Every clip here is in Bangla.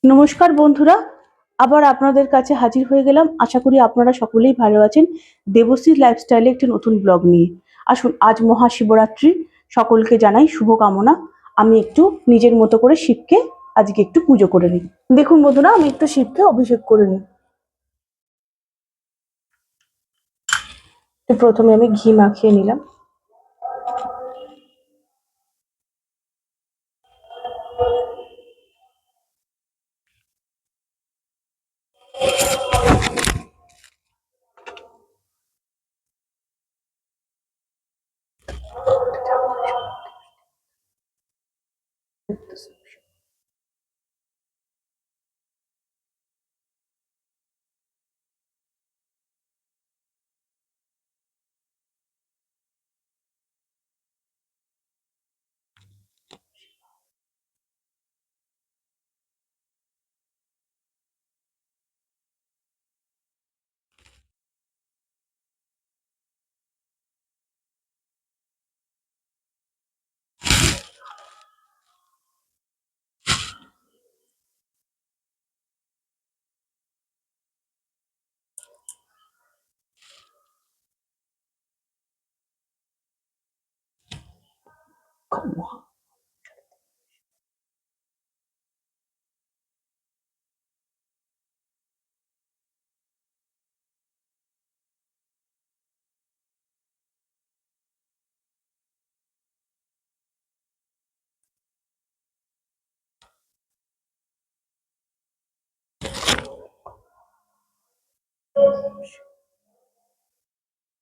নমস্কার বন্ধুরা, আবার আপনাদের কাছে হাজির হয়ে গেলাম। আশা করি আপনারা সকলেই ভালো আছেন। দেবশ্রী লাইফস্টাইলে একটি নতুন ব্লগ নিয়ে। আসুন, আজ মহাশিবরাত্রি, সকলকে জানাই শুভকামনা। আমি একটু নিজের মতো করে শিবকে আজকে একটু পুজো করে নিই। দেখুন বন্ধুরা, আমি একটু শিবকে অভিষেক করে নিই। তো প্রথমে আমি ঘি মাখিয়ে নিলাম।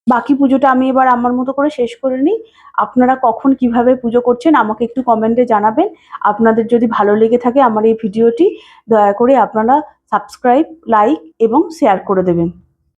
বাকি পুজোটা আমি এবার আমার মতো করে শেষ করে নিই। আপনারা কখন কিভাবে পুজো করছেন আমাকে একটু কমেন্টে জানাবেন। আপনাদের যদি ভালো লেগে থাকে আমার এই ভিডিওটি, দয়া করে আপনারা সাবস্ক্রাইব, লাইক এবং শেয়ার করে দেবেন।